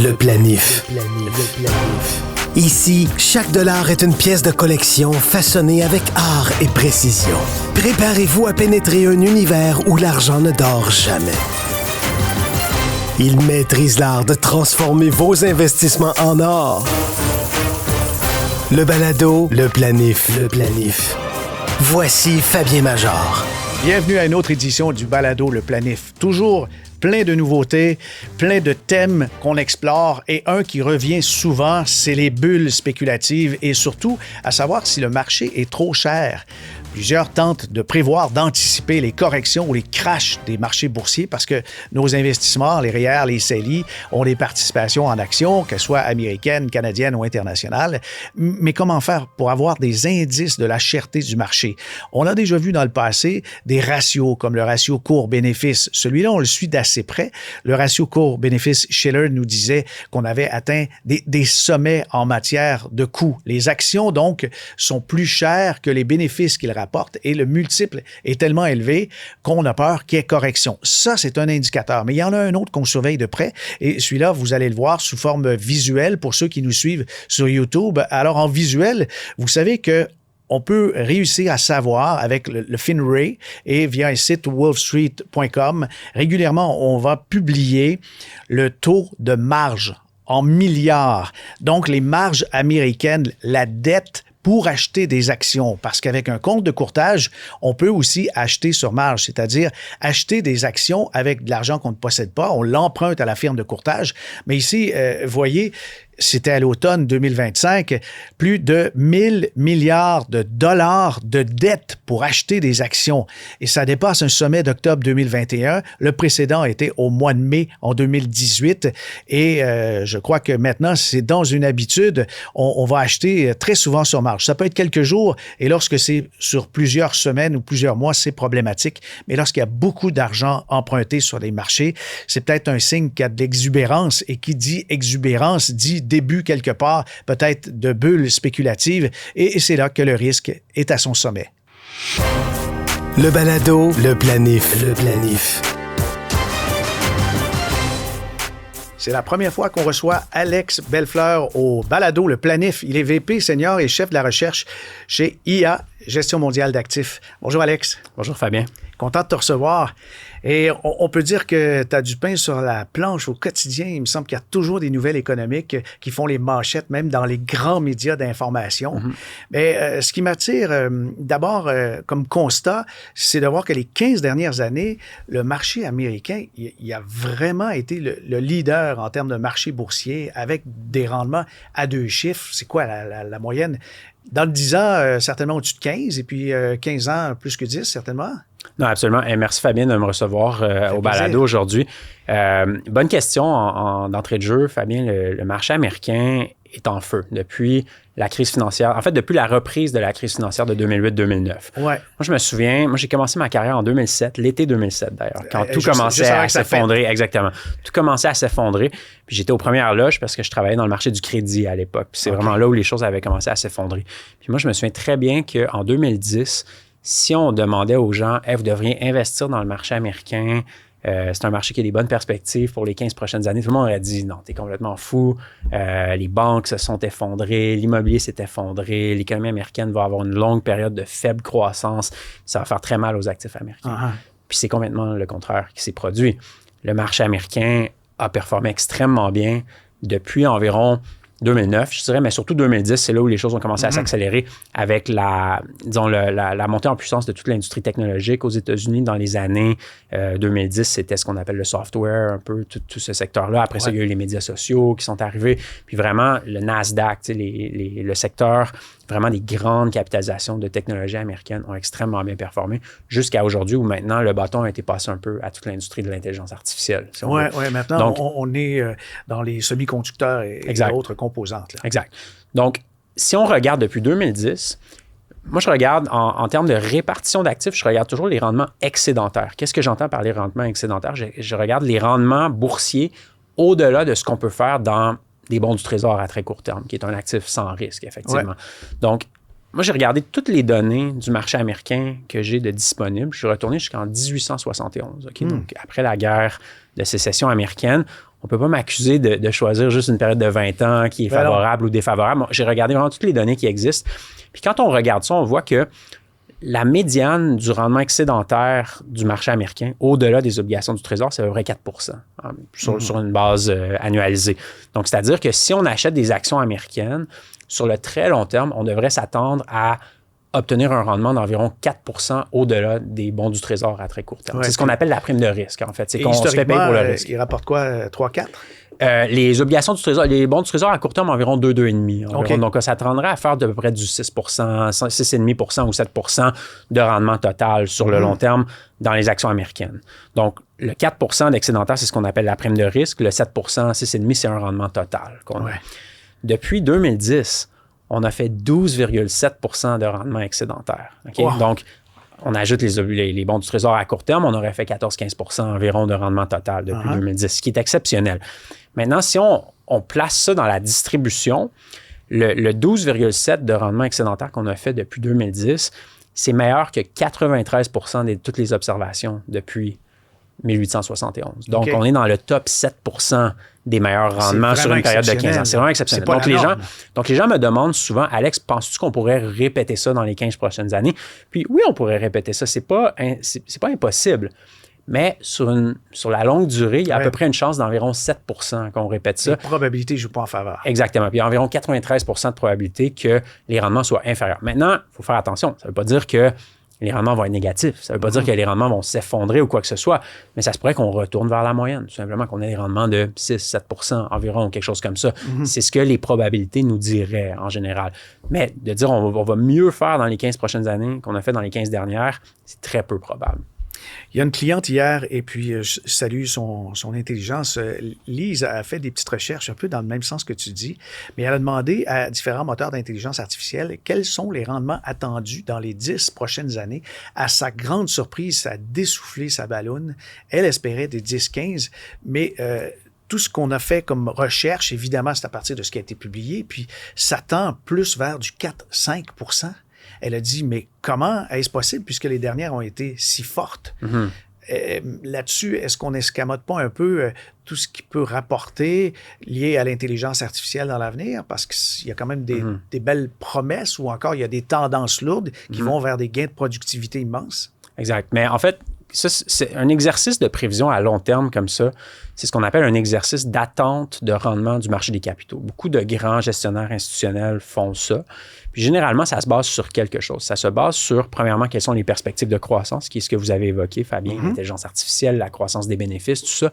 le planif. Ici, chaque dollar est une pièce de collection façonnée avec art et précision. Préparez-vous à pénétrer un univers où l'argent ne dort jamais. Il maîtrise l'art de transformer vos investissements en or. Le balado, le planif. Voici Fabien Major. Bienvenue à une autre édition du balado, le planif. Toujours plein de nouveautés, plein de thèmes qu'on explore et un qui revient souvent, c'est les bulles spéculatives et surtout à savoir si le marché est trop cher. Plusieurs tentent de prévoir, d'anticiper les corrections ou les crashs des marchés boursiers parce que nos investissements, les REER, les CELI, ont des participations en actions, qu'elles soient américaines, canadiennes ou internationales. Mais comment faire pour avoir des indices de la cherté du marché? On a déjà vu dans le passé des ratios comme le ratio cours-bénéfice. Celui-là, on le suit d'assez près. Le ratio cours-bénéfice, Shiller nous disait qu'on avait atteint des sommets en matière de coûts. Les actions, donc, sont plus chères que les bénéfices qu'ils rapporte et le multiple est tellement élevé qu'on a peur qu'il y ait correction. Ça, c'est un indicateur. Mais il y en a un autre qu'on surveille de près et celui-là, vous allez le voir sous forme visuelle pour ceux qui nous suivent sur YouTube. Alors, en visuel, vous savez que on peut réussir à savoir avec le FinRay et via un site wolfstreet.com. Régulièrement, on va publier le taux de marge en milliards. Donc, les marges américaines, la dette pour acheter des actions, parce qu'avec un compte de courtage, on peut aussi acheter sur marge, c'est-à-dire acheter des actions avec de l'argent qu'on ne possède pas, on l'emprunte à la firme de courtage. Mais ici, voyez, c'était à l'automne 2025, plus de 1000 milliards de dollars de dettes pour acheter des actions. Et ça dépasse un sommet d'octobre 2021. Le précédent était au mois de mai en 2018. Et je crois que maintenant, c'est dans une habitude, on va acheter très souvent sur marge. Ça peut être quelques jours et lorsque c'est sur plusieurs semaines ou plusieurs mois, c'est problématique. Mais lorsqu'il y a beaucoup d'argent emprunté sur les marchés, c'est peut-être un signe qu'il y a de l'exubérance. Et qui dit exubérance dit début quelque part peut-être de bulles spéculatives et c'est là que le risque est à son sommet. Le balado, le planif. C'est la première fois qu'on reçoit Alex Bellefleur au balado, le planif. Il est VP senior et chef de la recherche chez IA, Gestion mondiale d'actifs. Bonjour Alex. Bonjour Fabien. Content de te recevoir. Et on peut dire que tu as du pain sur la planche au quotidien. Il me semble qu'il y a toujours des nouvelles économiques qui font les manchettes, même dans les grands médias d'information. Mm-hmm. Mais ce qui m'attire d'abord comme constat, c'est de voir que les 15 dernières années, le marché américain, il a vraiment été le leader en termes de marché boursier avec des rendements à 2 chiffres. C'est quoi la moyenne? Dans le 10 ans, certainement au-dessus de 15 et puis 15 ans, plus que 10, certainement. Non, absolument. Et merci Fabien de me recevoir au balado aujourd'hui. Bonne question d'entrée de jeu, Fabien. Le marché américain est en feu depuis la crise financière. En fait, depuis la reprise de la crise financière de 2008-2009. Ouais. Moi, je me souviens, j'ai commencé ma carrière en 2007, l'été 2007 d'ailleurs, quand tout commençait à s'effondrer. Exactement. Tout commençait à s'effondrer. Puis j'étais aux premières loges parce que je travaillais dans le marché du crédit à l'époque. Puis c'est vraiment là où les choses avaient commencé à s'effondrer. Puis moi, je me souviens très bien qu'en 2010, si on demandait aux gens, hey, vous devriez investir dans le marché américain, c'est un marché qui a des bonnes perspectives pour les 15 prochaines années, tout le monde aurait dit non, t'es complètement fou, les banques se sont effondrées, l'immobilier s'est effondré, l'économie américaine va avoir une longue période de faible croissance, ça va faire très mal aux actifs américains. Uh-huh. Puis c'est complètement le contraire qui s'est produit. Le marché américain a performé extrêmement bien depuis environ 2009, je dirais, mais surtout 2010, c'est là où les choses ont commencé à s'accélérer avec la montée en puissance de toute l'industrie technologique aux États-Unis dans les années 2010. C'était ce qu'on appelle le software, un peu tout ce secteur-là. Après ça, il y a eu les médias sociaux qui sont arrivés. Puis vraiment, le Nasdaq, le secteur, vraiment des grandes capitalisations de technologie américaine ont extrêmement bien performé jusqu'à aujourd'hui où maintenant, le bâton a été passé un peu à toute l'industrie de l'intelligence artificielle. Si oui, maintenant, donc, on est dans les semi-conducteurs et autres composantes. Là. Exact. Donc, si on regarde depuis 2010, moi, je regarde en termes de répartition d'actifs, je regarde toujours les rendements excédentaires. Qu'est-ce que j'entends par les rendements excédentaires? Je regarde les rendements boursiers au-delà de ce qu'on peut faire dans des bons du trésor à très court terme, qui est un actif sans risque, effectivement. Ouais. Donc, moi, j'ai regardé toutes les données du marché américain que j'ai de disponibles. Je suis retourné jusqu'en 1871. Okay? Donc, après la guerre de sécession américaine, on peut pas m'accuser de choisir juste une période de 20 ans qui est favorable ou défavorable. J'ai regardé vraiment toutes les données qui existent. Puis quand on regarde ça, on voit que la médiane du rendement excédentaire du marché américain, au-delà des obligations du Trésor, c'est à peu près 4 sur une base annualisée. Donc, c'est-à-dire que si on achète des actions américaines, sur le très long terme, on devrait s'attendre à obtenir un rendement d'environ 4 au-delà des bons du Trésor à très court terme. Ouais, c'est ce qu'on appelle la prime de risque, en fait. C'est qu'on se fait payer pour le risque. Il rapporte quoi, 3-4? Les obligations du Trésor, les bons du Trésor à court terme, environ 2,5. Okay. Donc, ça tendrait à faire de peu près du 6 6,5 ou 7 de rendement total sur le long terme dans les actions américaines. Donc, le 4 d'excédentaire, c'est ce qu'on appelle la prime de risque. Le 7 6,5 c'est un rendement total qu'on a. Depuis 2010, on a fait 12,7 de rendement excédentaire. Okay? Wow. Donc, on ajoute les bons du Trésor à court terme, on aurait fait 14-15 environ de rendement total depuis 2010, ce qui est exceptionnel. Maintenant, si on place ça dans la distribution, le 12,7 de rendement excédentaire qu'on a fait depuis 2010, c'est meilleur que 93 de toutes les observations depuis 1871. Donc, on est dans le top 7 des meilleurs rendements sur une période de 15 ans. C'est vraiment exceptionnel. Donc, les gens me demandent souvent, Alex, penses-tu qu'on pourrait répéter ça dans les 15 prochaines années? Puis oui, on pourrait répéter ça. C'est pas impossible. Mais sur la longue durée, il y a à peu près une chance d'environ 7 qu'on répète ça. La probabilité ne joue pas en faveur. Exactement. Puis il y a environ 93 de probabilité que les rendements soient inférieurs. Maintenant, il faut faire attention. Ça ne veut pas dire que les rendements vont être négatifs. Ça ne veut pas dire que les rendements vont s'effondrer ou quoi que ce soit, mais ça se pourrait qu'on retourne vers la moyenne. Tout simplement qu'on ait des rendements de 6-7 environ, quelque chose comme ça. C'est ce que les probabilités nous diraient en général. Mais de dire on va mieux faire dans les 15 prochaines années qu'on a fait dans les 15 dernières, c'est très peu probable. Il y a une cliente hier, et puis je salue son intelligence. Lise a fait des petites recherches un peu dans le même sens que tu dis, mais elle a demandé à différents moteurs d'intelligence artificielle quels sont les rendements attendus dans les 10 prochaines années. À sa grande surprise, ça a dessoufflé sa balloune. Elle espérait des 10-15, mais tout ce qu'on a fait comme recherche, évidemment, c'est à partir de ce qui a été publié, puis ça tend plus vers du 4-5 %. Elle a dit, mais comment est-ce possible puisque les dernières ont été si fortes? Là-dessus, est-ce qu'on n'escamote pas un peu tout ce qui peut rapporter lié à l'intelligence artificielle dans l'avenir? Parce qu'il y a quand même des belles promesses ou encore il y a des tendances lourdes qui vont vers des gains de productivité immenses. Exact. Mais en fait, ça, c'est un exercice de prévision à long terme comme ça. C'est ce qu'on appelle un exercice d'attente de rendement du marché des capitaux. Beaucoup de grands gestionnaires institutionnels font ça. Puis généralement, ça se base sur quelque chose. Ça se base sur, premièrement, quelles sont les perspectives de croissance, qui est ce que vous avez évoqué, Fabien, l'intelligence artificielle, la croissance des bénéfices, tout ça.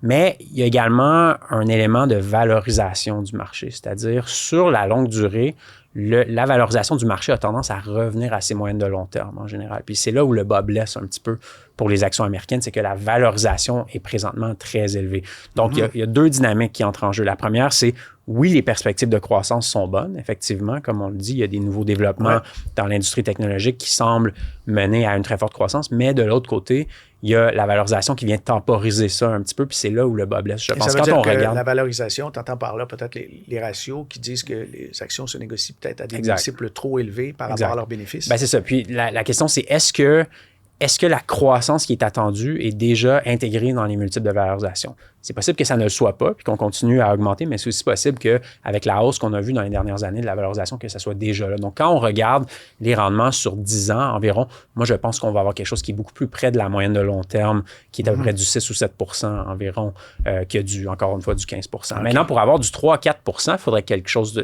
Mais il y a également un élément de valorisation du marché, c'est-à-dire sur la longue durée, la valorisation du marché a tendance à revenir à ses moyennes de long terme en général. Puis c'est là où le bas blesse un petit peu pour les actions américaines, c'est que la valorisation est présentement très élevée. Donc, il y a deux dynamiques qui entrent en jeu. La première, c'est oui, les perspectives de croissance sont bonnes, effectivement. Comme on le dit, il y a des nouveaux développements dans l'industrie technologique qui semblent mener à une très forte croissance. Mais de l'autre côté, il y a la valorisation qui vient temporiser ça un petit peu, puis c'est là où le bas blesse. Je pense quand on regarde la valorisation, tu entends par là peut-être les ratios qui disent que les actions se négocient peut-être à des multiples trop élevés par rapport à leurs bénéfices. Ben, c'est ça. Puis la question, c'est est-ce que la croissance qui est attendue est déjà intégrée dans les multiples de valorisation? C'est possible que ça ne le soit pas, puis qu'on continue à augmenter, mais c'est aussi possible qu'avec la hausse qu'on a vue dans les dernières années de la valorisation, que ça soit déjà là. Donc, quand on regarde les rendements sur 10 ans environ, moi, je pense qu'on va avoir quelque chose qui est beaucoup plus près de la moyenne de long terme, qui est à peu près du 6 ou 7 environ, que encore une fois, du 15 Maintenant, pour avoir du 3-4 il faudrait que quelque chose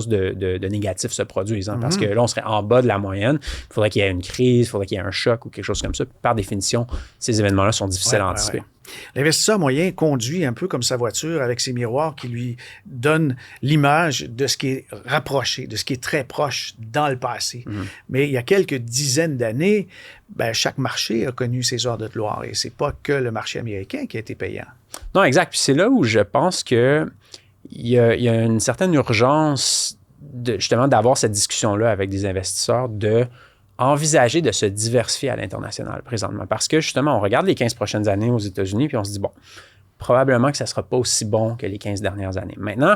de négatif se produise, parce que là, on serait en bas de la moyenne. Il faudrait qu'il y ait une crise, il faudrait qu'il y ait un choc ou quelque chose comme ça. Puis, par définition, ces événements-là sont difficiles à anticiper. L'investisseur moyen conduit un peu comme sa voiture avec ses miroirs qui lui donnent l'image de ce qui est rapproché, de ce qui est très proche dans le passé. Mais il y a quelques dizaines d'années, chaque marché a connu ses heures de gloire et c'est pas que le marché américain qui a été payant. Non, exact. Puis c'est là où je pense qu'il y a une certaine urgence justement d'avoir cette discussion-là avec des investisseurs, de envisager de se diversifier à l'international présentement. Parce que, justement, on regarde les 15 prochaines années aux États-Unis, puis on se dit, bon, probablement que ça ne sera pas aussi bon que les 15 dernières années. Maintenant,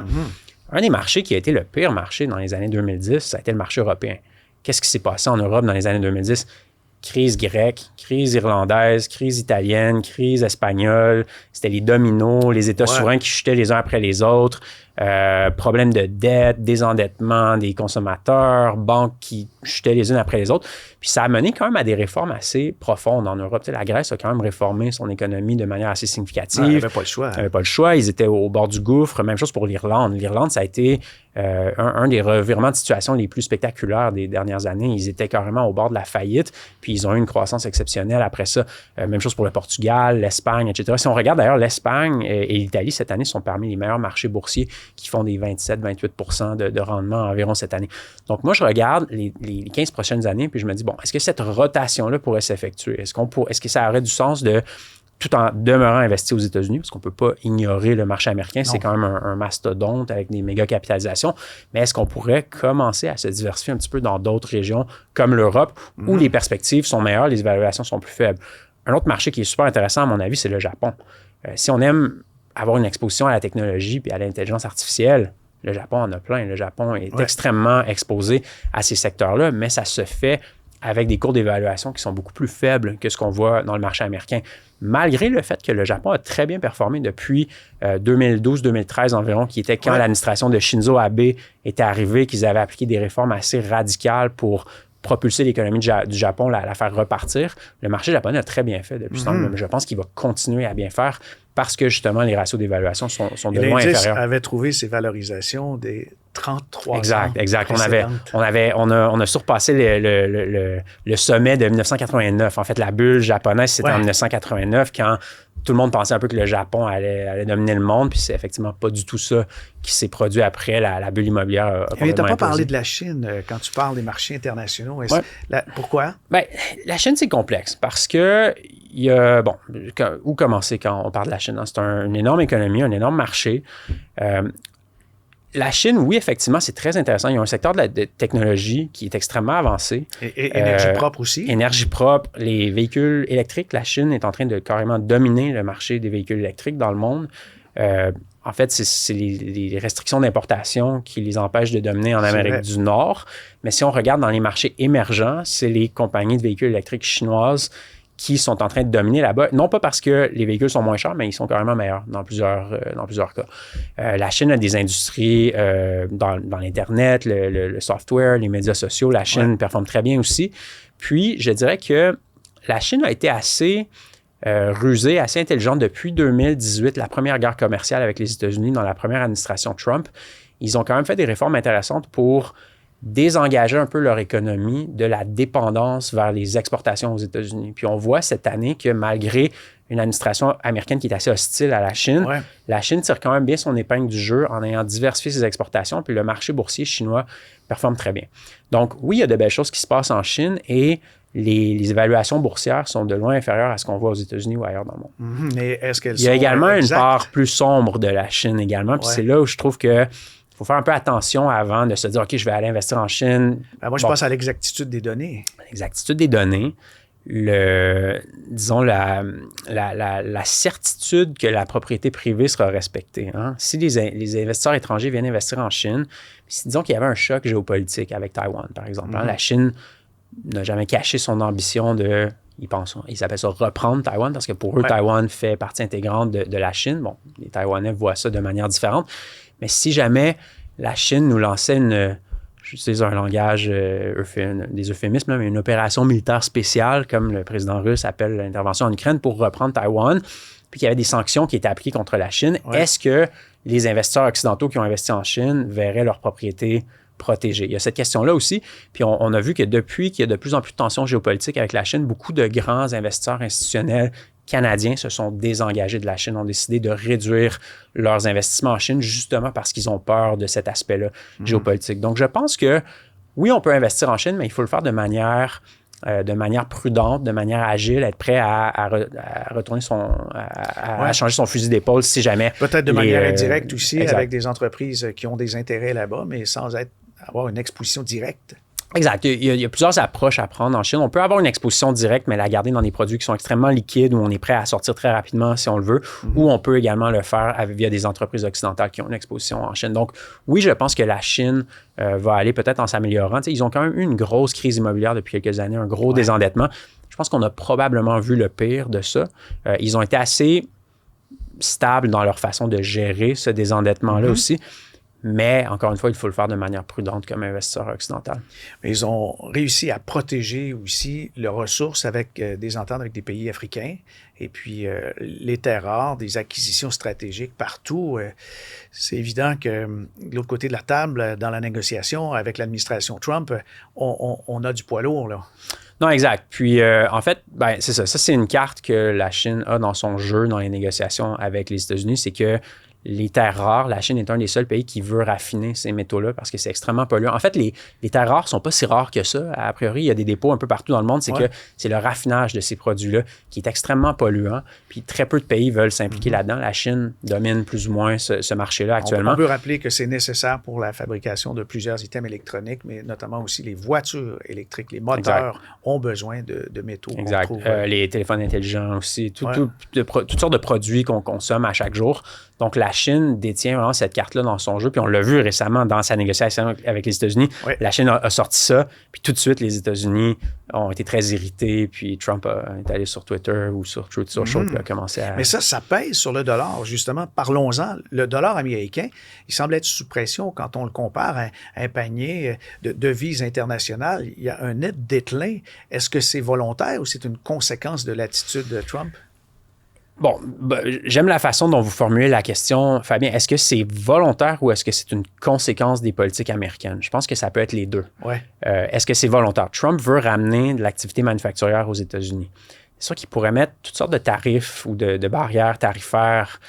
un des marchés qui a été le pire marché dans les années 2010, ça a été le marché européen. Qu'est-ce qui s'est passé en Europe dans les années 2010? crise grecque, crise irlandaise, crise italienne, crise espagnole. C'était les dominos, les États souverains qui chutaient les uns après les autres. Problème de dette, désendettement des consommateurs, banques qui chutaient les unes après les autres. Puis ça a mené quand même à des réformes assez profondes en Europe. Tu sais, la Grèce a quand même réformé son économie de manière assez significative. Il n'avait pas le choix. Il n'avait pas le choix. Ils étaient au bord du gouffre. Même chose pour l'Irlande. L'Irlande, ça a été un des revirements de situation les plus spectaculaires des dernières années. Ils étaient carrément au bord de la faillite, puis ils ont eu une croissance exceptionnelle après ça. Même chose pour le Portugal, l'Espagne, etc. Si on regarde d'ailleurs, l'Espagne et l'Italie, cette année, sont parmi les meilleurs marchés boursiers qui font des 27-28% de rendement environ cette année. Donc, moi, je regarde les 15 prochaines années, puis je me dis, bon, est-ce que cette rotation-là pourrait s'effectuer? Est-ce que ça aurait du sens de, tout en demeurant investi aux États-Unis, parce qu'on ne peut pas ignorer le marché américain, c'est quand même un mastodonte avec des méga capitalisations, mais est-ce qu'on pourrait commencer à se diversifier un petit peu dans d'autres régions comme l'Europe, où les perspectives sont meilleures, les évaluations sont plus faibles? Un autre marché qui est super intéressant, à mon avis, c'est le Japon. Si on aime avoir une exposition à la technologie et à l'intelligence artificielle, le Japon en a plein. Le Japon est extrêmement exposé à ces secteurs-là, mais ça se fait avec des cours d'évaluation qui sont beaucoup plus faibles que ce qu'on voit dans le marché américain. Malgré le fait que le Japon a très bien performé depuis 2012-2013 environ, qui était quand l'administration de Shinzo Abe était arrivée, qu'ils avaient appliqué des réformes assez radicales pour propulser l'économie du Japon, la faire repartir. Le marché japonais a très bien fait depuis ce temps, mais je pense qu'il va continuer à bien faire parce que justement les ratios d'évaluation sont de loin inférieurs. L'indice avait trouvé ses valorisations des 33 Exact. On a surpassé le sommet de 1989. En fait, la bulle japonaise, c'était en 1989 quand tout le monde pensait un peu que le Japon allait dominer le monde, puis c'est effectivement pas du tout ça qui s'est produit après la bulle immobilière. Mais tu n'as pas parlé de la Chine quand tu parles des marchés internationaux. Pourquoi? Bien, la Chine, c'est complexe parce que il y a, où commencer quand on parle de la Chine? C'est une énorme économie, un énorme marché. La Chine, oui, effectivement, c'est très intéressant. Il y a un secteur de technologie qui est extrêmement avancé. Et énergie propre aussi. Énergie propre, les véhicules électriques. La Chine est en train de carrément dominer le marché des véhicules électriques dans le monde. En fait, c'est les restrictions d'importation qui les empêchent de dominer en Amérique du Nord. Mais si on regarde dans les marchés émergents, c'est les compagnies de véhicules électriques chinoises qui sont en train de dominer là-bas. Non pas parce que les véhicules sont moins chers, mais ils sont carrément meilleurs dans plusieurs cas. La Chine a des industries dans l'Internet, le software, les médias sociaux. La Chine performe très bien aussi. Puis, je dirais que la Chine a été assez rusée, assez intelligente depuis 2018, la première guerre commerciale avec les États-Unis dans la première administration Trump. Ils ont quand même fait des réformes intéressantes pour désengager un peu leur économie de la dépendance vers les exportations aux États-Unis. Puis on voit cette année que malgré une administration américaine qui est assez hostile à la Chine, la Chine tire quand même bien son épingle du jeu en ayant diversifié ses exportations, puis le marché boursier chinois performe très bien. Donc oui, il y a de belles choses qui se passent en Chine et les évaluations boursières sont de loin inférieures à ce qu'on voit aux États-Unis ou ailleurs dans le monde. Mais est-ce qu'elles Il y a également une part plus sombre de la Chine également, puis c'est là où je trouve que il faut faire un peu attention avant de se dire « OK, je vais aller investir en Chine. » Moi, je pense à l'exactitude des données. L'exactitude des données, disons la certitude que la propriété privée sera respectée. Hein? Si les investisseurs étrangers viennent investir en Chine, disons qu'il y avait un choc géopolitique avec Taïwan, par exemple. Hein? La Chine n'a jamais caché son ambition de... Ils appellent ça reprendre Taïwan parce que pour eux, Taïwan fait partie intégrante de la Chine. Bon, les Taïwanais voient ça de manière différente. Mais si jamais la Chine nous lançait j'utilise un langage, des euphémismes, mais une opération militaire spéciale, comme le président russe appelle l'intervention en Ukraine, pour reprendre Taïwan, puis qu'il y avait des sanctions qui étaient appliquées contre la Chine, est-ce que les investisseurs occidentaux qui ont investi en Chine verraient leur propriété protégée? Il y a cette question-là aussi. Puis on a vu que depuis qu'il y a de plus en plus de tensions géopolitiques avec la Chine, beaucoup de grands investisseurs institutionnels canadiens se sont désengagés de la Chine, ont décidé de réduire leurs investissements en Chine justement parce qu'ils ont peur de cet aspect-là géopolitique. Donc, je pense que oui, on peut investir en Chine, mais il faut le faire de manière prudente, de manière agile, être prêt à retourner à changer son fusil d'épaule si jamais... Peut-être de manière indirecte aussi, avec des entreprises qui ont des intérêts là-bas, mais sans avoir une exposition directe. Exact. Il y a plusieurs approches à prendre en Chine. On peut avoir une exposition directe, mais la garder dans des produits qui sont extrêmement liquides, où on est prêt à sortir très rapidement si on le veut, ou on peut également le faire via des entreprises occidentales qui ont une exposition en Chine. Donc, oui, je pense que la Chine va aller peut-être en s'améliorant. Ils ont quand même eu une grosse crise immobilière depuis quelques années, un gros désendettement. Je pense qu'on a probablement vu le pire de ça. Ils ont été assez stables dans leur façon de gérer ce désendettement-là aussi. Mais, encore une fois, il faut le faire de manière prudente comme investisseur occidental. Mais ils ont réussi à protéger aussi leurs ressources avec des ententes avec des pays africains et puis les terres rares, des acquisitions stratégiques partout. C'est évident que de l'autre côté de la table, dans la négociation avec l'administration Trump, on a du poids lourd, là. Non, exact. Puis, en fait, c'est ça. Ça, c'est une carte que la Chine a dans son jeu, dans les négociations avec les États-Unis, c'est que les terres rares, la Chine est un des seuls pays qui veut raffiner ces métaux-là parce que c'est extrêmement polluant. En fait, les terres rares ne sont pas si rares que ça. A priori, il y a des dépôts un peu partout dans le monde. C'est que c'est le raffinage de ces produits-là qui est extrêmement polluant. Puis très peu de pays veulent s'impliquer là-dedans. La Chine domine plus ou moins ce marché-là actuellement. On peut rappeler que c'est nécessaire pour la fabrication de plusieurs items électroniques, mais notamment aussi les voitures électriques. Les moteurs ont besoin de métaux. Exact. Les téléphones intelligents aussi. Toutes sortes de produits qu'on consomme à chaque jour. Donc, la Chine détient vraiment cette carte-là dans son jeu. Puis on l'a vu récemment dans sa négociation avec les États-Unis. Oui. La Chine a sorti ça. Puis tout de suite, les États-Unis ont été très irrités. Puis Trump est allé sur Twitter ou sur Truth Social puis a commencé à... Mais ça pèse sur le dollar, justement. Parlons-en. Le dollar américain, il semble être sous pression quand on le compare à un panier de devises internationales. Il y a un net déclin. Est-ce que c'est volontaire ou c'est une conséquence de l'attitude de Trump? Bon, j'aime la façon dont vous formulez la question, Fabien. Est-ce que c'est volontaire ou est-ce que c'est une conséquence des politiques américaines? Je pense que ça peut être les deux. Ouais. Est-ce que c'est volontaire? Trump veut ramener de l'activité manufacturière aux États-Unis. C'est sûr qu'il pourrait mettre toutes sortes de tarifs ou de barrières tarifaires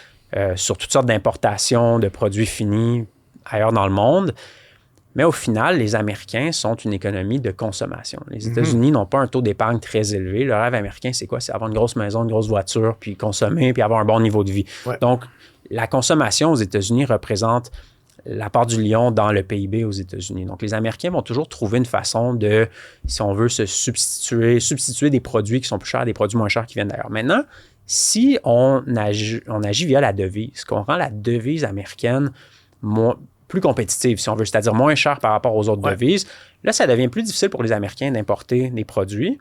sur toutes sortes d'importations de produits finis ailleurs dans le monde. Mais au final, les Américains sont une économie de consommation. Les États-Unis n'ont pas un taux d'épargne très élevé. Le rêve américain, c'est quoi? C'est avoir une grosse maison, une grosse voiture, puis consommer, puis avoir un bon niveau de vie. Ouais. Donc, la consommation aux États-Unis représente la part du lion dans le PIB aux États-Unis. Donc, les Américains vont toujours trouver une façon de, si on veut, se substituer des produits qui sont plus chers à des produits moins chers qui viennent d'ailleurs. Maintenant, si on agit via la devise, qu'on rend la devise américaine plus compétitive, si on veut, c'est-à-dire moins cher par rapport aux autres devises. Là, ça devient plus difficile pour les Américains d'importer des produits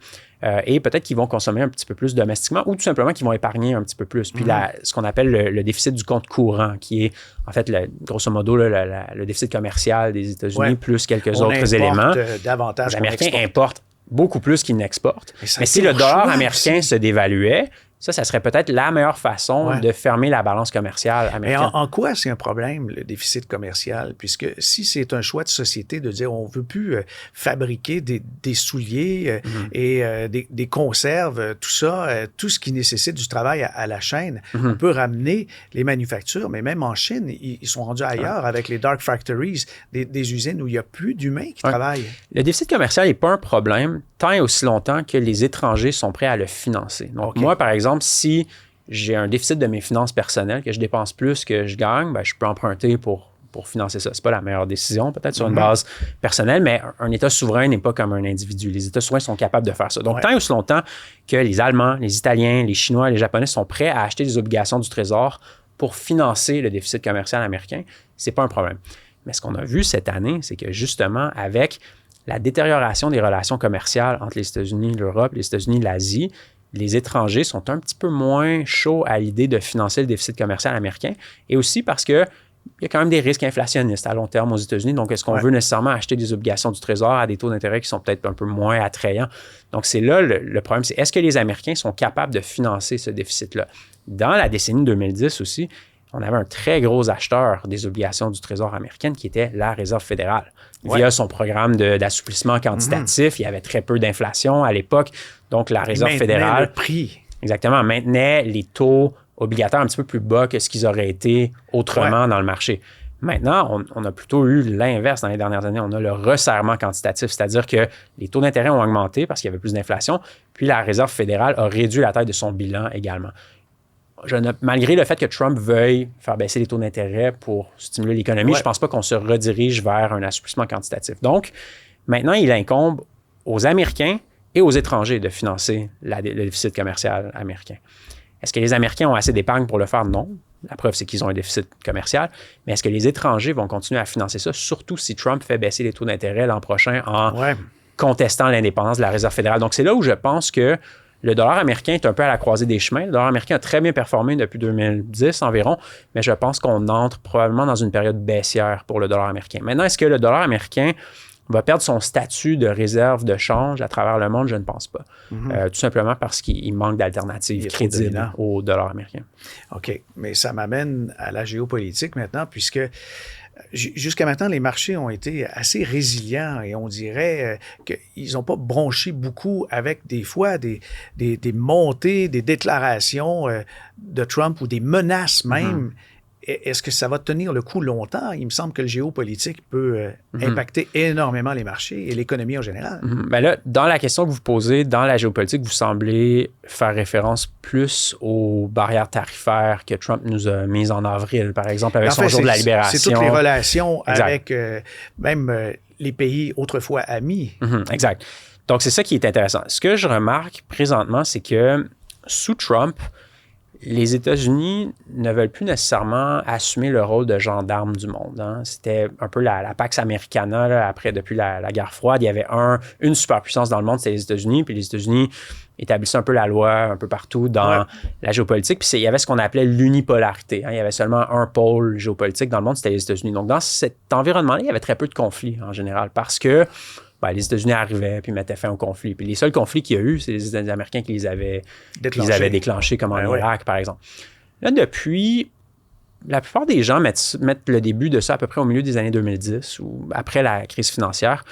et peut-être qu'ils vont consommer un petit peu plus domestiquement ou tout simplement qu'ils vont épargner un petit peu plus. Puis ce qu'on appelle le déficit du compte courant, qui est en fait, grosso modo, le déficit commercial des États-Unis plus quelques autres éléments. Davantage les Américains importent beaucoup plus qu'ils n'exportent. Mais si le dollar américain se dévaluait, ça serait peut-être la meilleure façon de fermer la balance commerciale américaine. Mais en quoi c'est un problème, le déficit commercial? Puisque si c'est un choix de société de dire on ne veut plus fabriquer des souliers et des conserves, tout ça, tout ce qui nécessite du travail à la chaîne, on peut ramener les manufactures, mais même en Chine, ils sont rendus ailleurs avec les dark factories, des usines où il n'y a plus d'humains qui travaillent. Le déficit commercial n'est pas un problème tant et aussi longtemps que les étrangers sont prêts à le financer. Donc, moi, par exemple, si j'ai un déficit de mes finances personnelles, que je dépense plus que je gagne, je peux emprunter pour financer ça. Ce n'est pas la meilleure décision, peut-être sur une base personnelle, mais un État souverain n'est pas comme un individu. Les États souverains sont capables de faire ça. Donc, tant et aussi longtemps que les Allemands, les Italiens, les Chinois, les Japonais sont prêts à acheter des obligations du Trésor pour financer le déficit commercial américain, ce n'est pas un problème. Mais ce qu'on a vu cette année, c'est que justement, avec la détérioration des relations commerciales entre les États-Unis, l'Europe, les États-Unis, l'Asie, les étrangers sont un petit peu moins chauds à l'idée de financer le déficit commercial américain et aussi parce qu'il y a quand même des risques inflationnistes à long terme aux États-Unis. Donc, est-ce qu'on veut nécessairement acheter des obligations du Trésor à des taux d'intérêt qui sont peut-être un peu moins attrayants? Donc, c'est là le problème. C'est est-ce que les Américains sont capables de financer ce déficit-là? Dans la décennie 2010 aussi, on avait un très gros acheteur des obligations du Trésor américaine qui était la Réserve fédérale. Via son programme d'assouplissement quantitatif, il y avait très peu d'inflation à l'époque. Donc, la Réserve fédérale... le prix. Exactement, maintenait les taux obligataires un petit peu plus bas que ce qu'ils auraient été autrement dans le marché. Maintenant, on a plutôt eu l'inverse dans les dernières années. On a le resserrement quantitatif, c'est-à-dire que les taux d'intérêt ont augmenté parce qu'il y avait plus d'inflation, puis la Réserve fédérale a réduit la taille de son bilan également. Malgré le fait que Trump veuille faire baisser les taux d'intérêt pour stimuler l'économie, je ne pense pas qu'on se redirige vers un assouplissement quantitatif. Donc, Maintenant, il incombe aux Américains et aux étrangers de financer le déficit commercial américain. Est-ce que les Américains ont assez d'épargne pour le faire? Non. La preuve, c'est qu'ils ont un déficit commercial. Mais est-ce que les étrangers vont continuer à financer ça, surtout si Trump fait baisser les taux d'intérêt l'an prochain en contestant l'indépendance de la Réserve fédérale? Donc, c'est là où je pense que le dollar américain est un peu à la croisée des chemins. Le dollar américain a très bien performé depuis 2010 environ, mais je pense qu'on entre probablement dans une période baissière pour le dollar américain. Maintenant, est-ce que le dollar américain va perdre son statut de réserve de change à travers le monde? Je ne pense pas. Tout simplement parce qu'il manque d'alternatives crédibles au dollar américain. OK. Mais ça m'amène à la géopolitique maintenant, puisque jusqu'à maintenant, les marchés ont été assez résilients et on dirait qu'ils n'ont pas bronché beaucoup avec des fois des montées, des déclarations de Trump ou des menaces même. Est-ce que ça va tenir le coup longtemps? Il me semble que le géopolitique peut impacter énormément les marchés et l'économie en général. Ben là, dans la question que vous posez, dans la géopolitique, vous semblez faire référence plus aux barrières tarifaires que Trump nous a mises en avril, par exemple, avec son jour de la libération. C'est toutes les relations avec même les pays autrefois amis. Exact. Donc, c'est ça qui est intéressant. Ce que je remarque présentement, c'est que sous Trump, les États-Unis ne veulent plus nécessairement assumer le rôle de gendarme du monde. Hein. C'était un peu la Pax Americana, là, depuis la guerre froide. Il y avait une superpuissance dans le monde, c'était les États-Unis, puis les États-Unis établissaient un peu la loi un peu partout dans la géopolitique. Puis il y avait ce qu'on appelait l'unipolarité. Hein. Il y avait seulement un pôle géopolitique dans le monde, c'était les États-Unis. Donc, dans cet environnement-là, il y avait très peu de conflits en général parce que les États-Unis arrivaient puis mettaient fin au conflit. Puis les seuls conflits qu'il y a eu, c'est les Américains qui les avaient déclenchés, comme en Irak, par exemple. Là, depuis, la plupart des gens mettent le début de ça à peu près au milieu des années 2010 ou après la crise financière.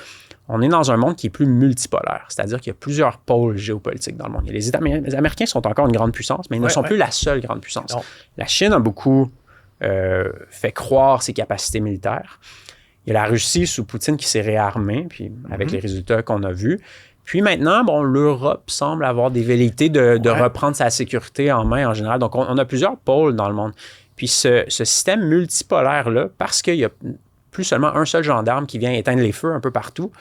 On est dans un monde qui est plus multipolaire, c'est-à-dire qu'il y a plusieurs pôles géopolitiques dans le monde. Les Américains sont encore une grande puissance, mais ils ne sont plus la seule grande puissance. Non. La Chine a beaucoup fait croire ses capacités militaires. Il y a la Russie sous Poutine qui s'est réarmée, puis avec les résultats qu'on a vus. Puis maintenant, l'Europe semble avoir des velléités de reprendre sa sécurité en main en général. Donc, on a plusieurs pôles dans le monde. Puis ce système multipolaire-là, parce qu'il y a plus seulement un seul gendarme qui vient éteindre les feux un peu partout,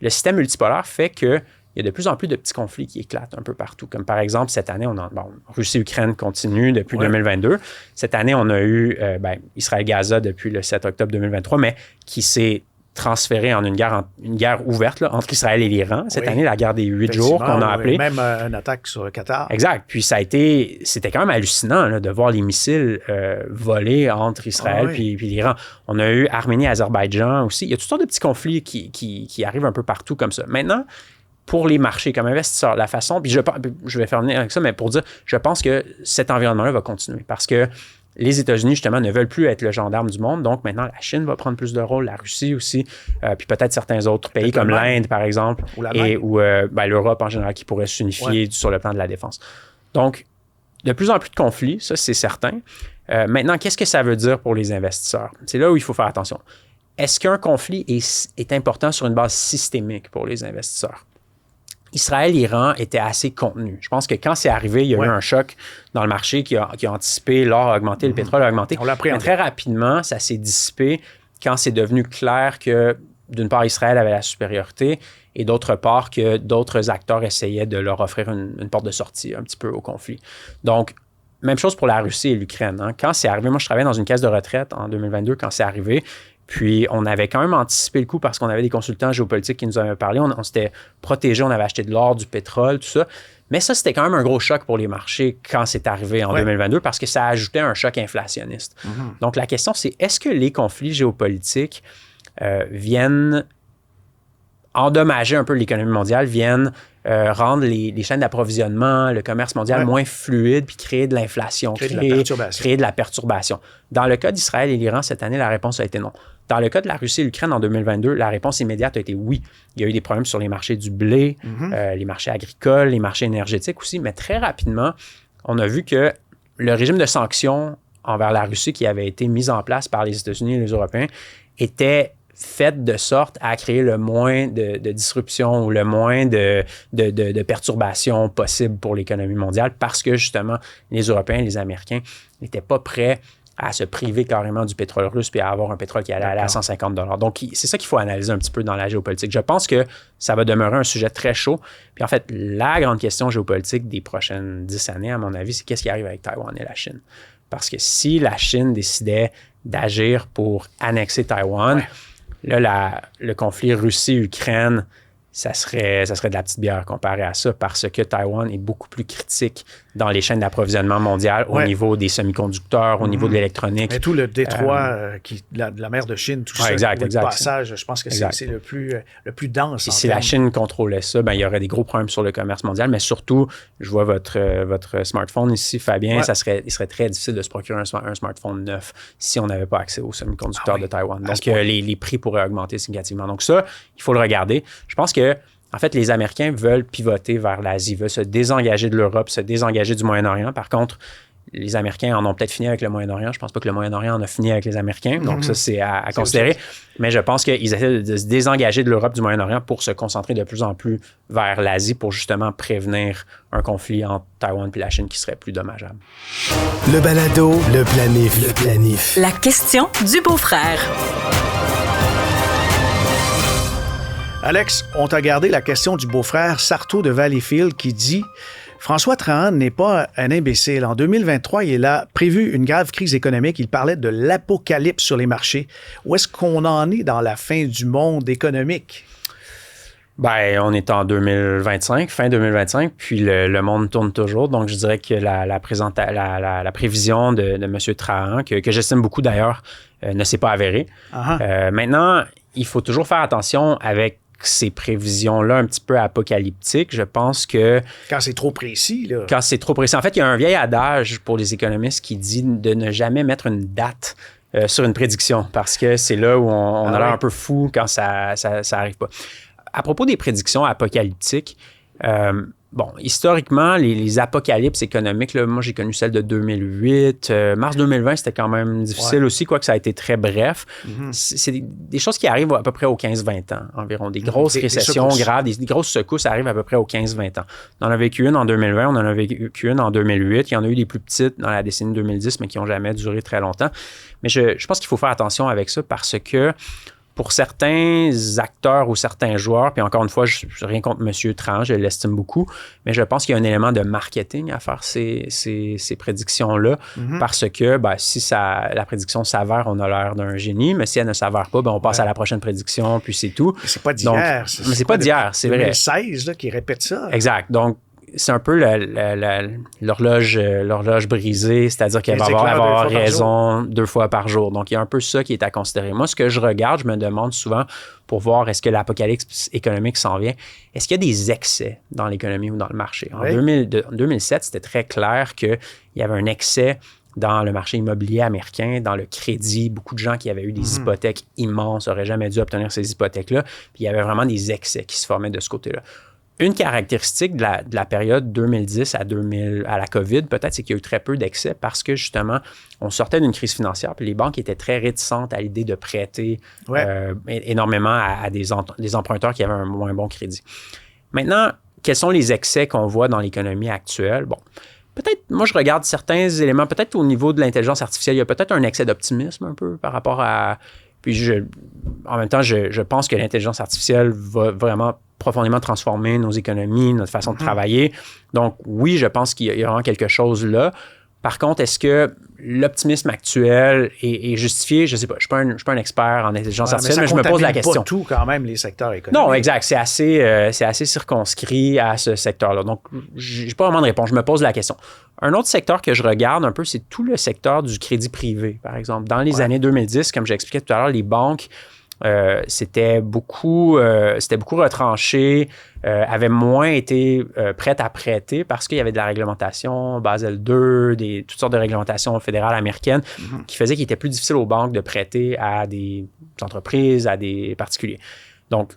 le système multipolaire fait qu'il y a de plus en plus de petits conflits qui éclatent un peu partout. Comme par exemple, cette année, Russie-Ukraine continue depuis 2022. Cette année, on a eu Israël-Gaza depuis le 7 octobre 2023, mais qui s'est transféré en une guerre ouverte là, entre Israël et l'Iran. Cette année, la guerre des 8 jours qu'on a appelée. Même une attaque sur le Qatar. Exact. Puis c'était quand même hallucinant là, de voir les missiles voler entre Israël puis l'Iran. On a eu Arménie-Azerbaïdjan aussi. Il y a toutes sortes de petits conflits qui arrivent un peu partout comme ça. Maintenant, pour les marchés comme investisseurs, la façon, puis je vais faire venir avec ça, mais pour dire, je pense que cet environnement-là va continuer parce que les États-Unis, justement, ne veulent plus être le gendarme du monde. Donc, maintenant, la Chine va prendre plus de rôle, la Russie aussi, puis peut-être certains autres pays comme l'Inde, par exemple, ou l'Europe en général qui pourrait s'unifier sur le plan de la défense. Donc, de plus en plus de conflits, ça, c'est certain. Maintenant, qu'est-ce que ça veut dire pour les investisseurs? C'est là où il faut faire attention. Est-ce qu'un conflit est important sur une base systémique pour les investisseurs? Israël-Iran était assez contenu. Je pense que quand c'est arrivé, il y a eu un choc dans le marché qui a anticipé, l'or a augmenté, le pétrole a augmenté. On l'a pris. Mais très rapidement, ça s'est dissipé quand c'est devenu clair que, d'une part, Israël avait la supériorité et d'autre part, que d'autres acteurs essayaient de leur offrir une porte de sortie un petit peu au conflit. Donc, même chose pour la Russie et l'Ukraine. Hein. Quand c'est arrivé, moi, je travaillais dans une caisse de retraite en 2022 quand c'est arrivé. Puis, on avait quand même anticipé le coup parce qu'on avait des consultants géopolitiques qui nous avaient parlé. On s'était protégé, on avait acheté de l'or, du pétrole, tout ça. Mais ça, c'était quand même un gros choc pour les marchés quand c'est arrivé en 2022 parce que ça ajoutait un choc inflationniste. Donc, la question, c'est est-ce que les conflits géopolitiques viennent endommager un peu l'économie mondiale, viennent rendre les chaînes d'approvisionnement, le commerce mondial moins fluide, puis créer de l'inflation, créer de la perturbation. Dans le cas d'Israël et l'Iran, cette année, la réponse a été non. Dans le cas de la Russie et l'Ukraine en 2022, la réponse immédiate a été oui. Il y a eu des problèmes sur les marchés du blé, les marchés agricoles, les marchés énergétiques aussi, mais très rapidement, on a vu que le régime de sanctions envers la Russie qui avait été mis en place par les États-Unis et les Européens était faite de sorte à créer le moins de disruption ou le moins de perturbations possibles pour l'économie mondiale parce que, justement, les Européens et les Américains n'étaient pas prêts à se priver carrément du pétrole russe puis à avoir un pétrole qui allait aller à 150 $. Donc, c'est ça qu'il faut analyser un petit peu dans la géopolitique. Je pense que ça va demeurer un sujet très chaud. Puis en fait, la grande question géopolitique des prochaines 10 années, à mon avis, c'est qu'est-ce qui arrive avec Taïwan et la Chine. Parce que si la Chine décidait d'agir pour annexer Taïwan, là, le conflit Russie-Ukraine, ça serait de la petite bière comparé à ça parce que Taïwan est beaucoup plus critique dans les chaînes d'approvisionnement mondiales au niveau des semi-conducteurs, au niveau de l'électronique. Et tout le détroit de la mer de Chine, tout ça, le passage, je pense que c'est le plus dense. Et si la Chine contrôlait ça, ben, il y aurait des gros problèmes sur le commerce mondial, mais surtout, je vois votre smartphone ici, Fabien, il serait très difficile de se procurer un smartphone neuf si on n'avait pas accès aux semi-conducteurs de Taïwan. Donc, les prix pourraient augmenter significativement. Donc ça, il faut le regarder. Je pense que en fait, les Américains veulent pivoter vers l'Asie, veulent se désengager de l'Europe, se désengager du Moyen-Orient. Par contre, les Américains en ont peut-être fini avec le Moyen-Orient. Je ne pense pas que le Moyen-Orient en a fini avec les Américains. Donc, ça, c'est à considérer. Mais je pense qu'ils essaient de se désengager de l'Europe, du Moyen-Orient pour se concentrer de plus en plus vers l'Asie pour justement prévenir un conflit entre Taïwan et la Chine qui serait plus dommageable. Le balado, le planif. La question du beau-frère. Alex, on t'a gardé la question du beau-frère Sarto de Valleyfield qui dit « François Trahan n'est pas un imbécile. En 2023, il a prévu une grave crise économique. Il parlait de l'apocalypse sur les marchés. Où est-ce qu'on en est dans la fin du monde économique? » Ben, on est en 2025, fin 2025, puis le monde tourne toujours. Donc, je dirais que la prévision de M. Trahan, que j'estime beaucoup d'ailleurs, ne s'est pas avérée. Maintenant, il faut toujours faire attention avec ces prévisions-là un petit peu apocalyptiques. Je pense que... Quand c'est trop précis, là. Quand c'est trop précis. En fait, il y a un vieil adage pour les économistes qui dit de ne jamais mettre une date sur une prédiction parce que c'est là où on a l'air un peu fou quand ça arrive pas. À propos des prédictions apocalyptiques, historiquement, les apocalypses économiques, là, moi, j'ai connu celle de 2008. Mars 2020, c'était quand même difficile aussi, quoique ça a été très bref. C'est des choses qui arrivent à peu près aux 15-20 ans environ. Des grosses récessions graves, des grosses secousses arrivent à peu près aux 15-20 ans. On en a vécu une en 2020, on en a vécu une en 2008. Il y en a eu des plus petites dans la décennie 2010, mais qui n'ont jamais duré très longtemps. Mais je pense qu'il faut faire attention avec ça parce que pour certains acteurs ou certains joueurs, puis encore une fois, je n'ai rien contre M. Trahan, je l'estime beaucoup, mais je pense qu'il y a un élément de marketing à faire ces prédictions-là, parce que si la prédiction s'avère, on a l'air d'un génie, mais si elle ne s'avère pas, on passe à la prochaine prédiction, puis c'est tout. Mais c'est pas d'hier. Mais c'est pas d'hier, c'est vrai. 2016 là, qui répète ça. Exact. Donc, c'est un peu l'horloge brisée, c'est-à-dire qu'elle va avoir raison 2 fois par jour. Donc, il y a un peu ça qui est à considérer. Moi, ce que je regarde, je me demande souvent pour voir est-ce que l'apocalypse économique s'en vient, est-ce qu'il y a des excès dans l'économie ou dans le marché? En 2007, c'était très clair qu'il y avait un excès dans le marché immobilier américain, dans le crédit. Beaucoup de gens qui avaient eu des hypothèques immenses n'auraient jamais dû obtenir ces hypothèques-là. Puis, il y avait vraiment des excès qui se formaient de ce côté-là. Une caractéristique de la période 2010 à la COVID, peut-être, c'est qu'il y a eu très peu d'excès parce que, justement, on sortait d'une crise financière puis les banques étaient très réticentes à l'idée de prêter énormément à des emprunteurs qui avaient un moins bon crédit. Maintenant, quels sont les excès qu'on voit dans l'économie actuelle? Bon, peut-être, moi, je regarde certains éléments, peut-être au niveau de l'intelligence artificielle, il y a peut-être un excès d'optimisme un peu par rapport à... Puis, en même temps, je pense que l'intelligence artificielle va vraiment profondément transformer nos économies, notre façon de travailler. Donc, oui, je pense qu'il y a vraiment quelque chose là. Par contre, est-ce que l'optimisme actuel est justifié? Je ne sais pas. Je ne suis pas un expert en intelligence artificielle, mais je me pose la question. Pas tout quand même, les secteurs économiques. Non, exact. C'est assez circonscrit à ce secteur-là. Donc, je n'ai pas vraiment de réponse. Je me pose la question. Un autre secteur que je regarde un peu, c'est tout le secteur du crédit privé, par exemple. Dans les années 2010, comme j'expliquais tout à l'heure, les banques c'était beaucoup retranché, avaient moins été prêtes à prêter parce qu'il y avait de la réglementation Basel II, toutes sortes de réglementations fédérales américaines qui faisaient qu'il était plus difficile aux banques de prêter à des entreprises, à des particuliers. Donc,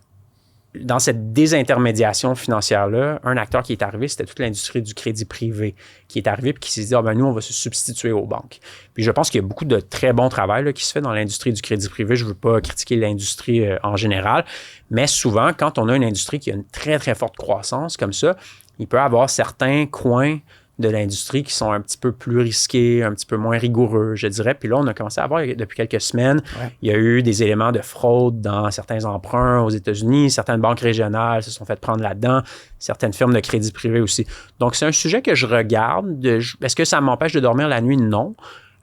dans cette désintermédiation financière-là, un acteur qui est arrivé, c'était toute l'industrie du crédit privé qui est arrivé et qui s'est dit, nous, on va se substituer aux banques. Puis je pense qu'il y a beaucoup de très bon travail là, qui se fait dans l'industrie du crédit privé. Je ne veux pas critiquer l'industrie en général, mais souvent, quand on a une industrie qui a une très, très forte croissance comme ça, il peut y avoir certains coins de l'industrie qui sont un petit peu plus risqués, un petit peu moins rigoureux, je dirais. Puis là, on a commencé à voir depuis quelques semaines, il y a eu des éléments de fraude dans certains emprunts aux États-Unis. Certaines banques régionales se sont fait prendre là-dedans. Certaines firmes de crédit privé aussi. Donc, c'est un sujet que je regarde. Est-ce que ça m'empêche de dormir la nuit? Non.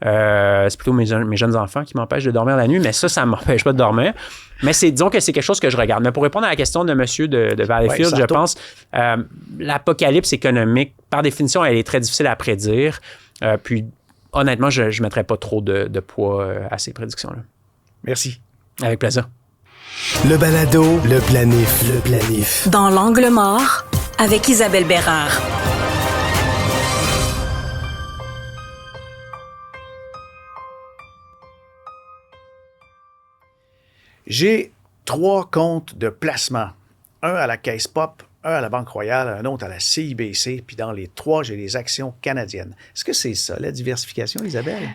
C'est plutôt mes jeunes enfants qui m'empêchent de dormir la nuit, mais ça ne m'empêche pas de dormir. Mais disons que c'est quelque chose que je regarde. Mais pour répondre à la question de monsieur de Valleyfield, je pense l'apocalypse économique, par définition, elle est très difficile à prédire. Puis, honnêtement, je ne mettrais pas trop de poids à ces prédictions-là. Merci. Avec plaisir. Le balado, le planif. Dans l'angle mort, avec Isabelle Bérard. J'ai 3 comptes de placement. Un à la Caisse Pop, un à la Banque Royale, un autre à la CIBC, puis dans les 3, j'ai des actions canadiennes. Est-ce que c'est ça, la diversification, Isabelle?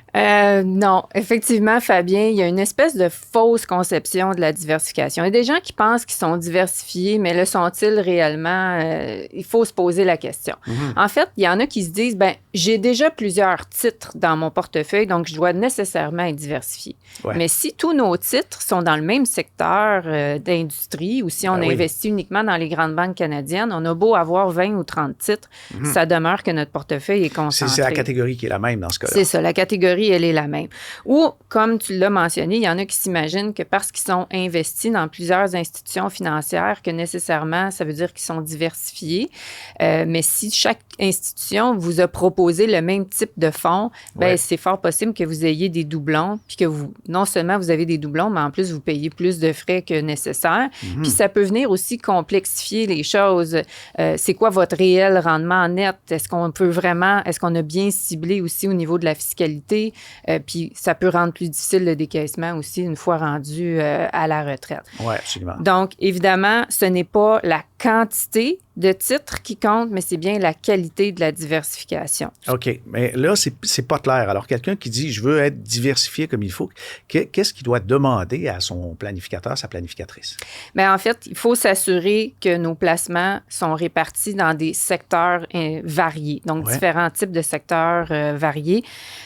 Non, effectivement, Fabien, il y a une espèce de fausse conception de la diversification. Il y a des gens qui pensent qu'ils sont diversifiés, mais le sont-ils réellement? Il faut se poser la question. En fait, il y en a qui se disent, j'ai déjà plusieurs titres dans mon portefeuille, donc je dois nécessairement être diversifié. Ouais. Mais si tous nos titres sont dans le même secteur d'industrie ou si on investit uniquement dans les grandes banques canadiennes, on a beau avoir 20 ou 30 titres, ça demeure que notre portefeuille est concentré. C'est la catégorie qui est la même dans ce cas-là. C'est ça, la catégorie, elle est la même. Ou, comme tu l'as mentionné, il y en a qui s'imaginent que parce qu'ils sont investis dans plusieurs institutions financières, que nécessairement, ça veut dire qu'ils sont diversifiés. Mais si chaque institution vous a proposé le même type de fonds, c'est fort possible que vous ayez des doublons, puis que non seulement vous avez des doublons, mais en plus, vous payez plus de frais que nécessaire. Puis ça peut venir aussi complexifier les choses. C'est quoi votre réel rendement net? Est-ce qu'on a bien ciblé aussi au niveau de la fiscalité? Puis ça peut rendre plus difficile le décaissement aussi une fois rendu à la retraite. Oui, absolument. Donc, évidemment, ce n'est pas la quantité de titres qui compte, mais c'est bien la qualité de la diversification. OK. Mais là, c'est pas clair. Alors, quelqu'un qui dit « je veux être diversifié comme il faut », qu'est-ce qu'il doit demander à son planificateur, sa planificatrice? Bien, en fait, il faut s'assurer que nos placements sont répartis dans des secteurs variés, donc différents types de secteurs variés.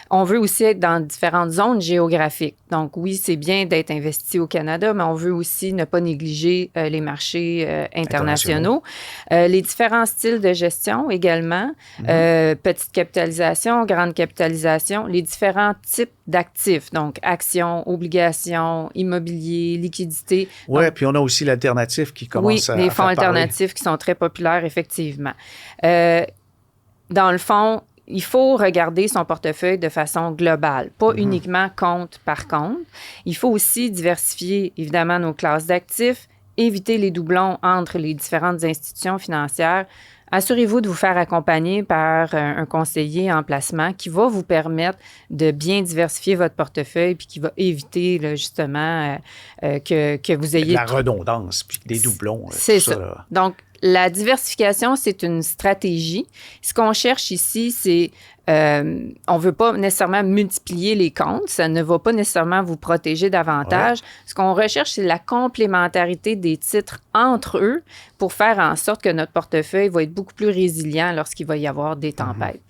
On veut aussi être dans différentes zones géographiques. Donc, oui, c'est bien d'être investi au Canada, mais on veut aussi ne pas négliger les marchés internationaux. Les différents styles de gestion également, petite capitalisation, grande capitalisation, les différents types d'actifs, donc actions, obligations, immobilier, liquidité. Oui, puis on a aussi l'alternatif qui commence à les fonds faire parler. alternatifs qui sont très populaires, effectivement. Dans le fond, il faut regarder son portefeuille de façon globale, pas uniquement compte par compte. Il faut aussi diversifier, évidemment, nos classes d'actifs, éviter les doublons entre les différentes institutions financières. Assurez-vous de vous faire accompagner par un conseiller en placement qui va vous permettre de bien diversifier votre portefeuille puis qui va éviter là, justement que vous ayez... La redondance puis des doublons. C'est ça. Là. Donc, la diversification, c'est une stratégie. Ce qu'on cherche ici, c'est... on ne veut pas nécessairement multiplier les comptes. Ça ne va pas nécessairement vous protéger davantage. Ouais. Ce qu'on recherche, c'est la complémentarité des titres entre eux pour faire en sorte que notre portefeuille va être beaucoup plus résilient lorsqu'il va y avoir des tempêtes.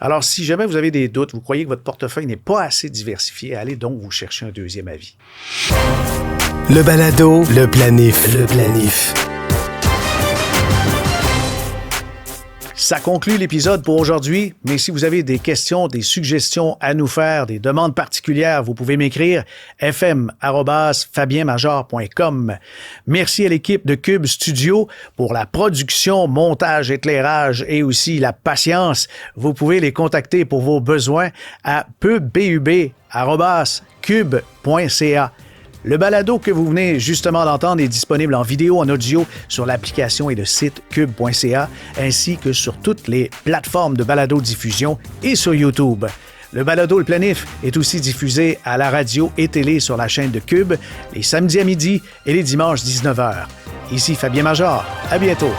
Alors, si jamais vous avez des doutes, vous croyez que votre portefeuille n'est pas assez diversifié, allez donc vous chercher un deuxième avis. Le balado, le planif. Ça conclut l'épisode pour aujourd'hui, mais si vous avez des questions, des suggestions à nous faire, des demandes particulières, vous pouvez m'écrire fm@fabienmajor.com. Merci à l'équipe de Cube Studio pour la production, montage, éclairage et aussi la patience. Vous pouvez les contacter pour vos besoins à pub@cube.ca. Le balado que vous venez justement d'entendre est disponible en vidéo, en audio sur l'application et le site cube.ca, ainsi que sur toutes les plateformes de balado-diffusion et sur YouTube. Le balado Le Planif est aussi diffusé à la radio et télé sur la chaîne de Cube les samedis à midi et les dimanches 19h. Ici Fabien Major. À bientôt.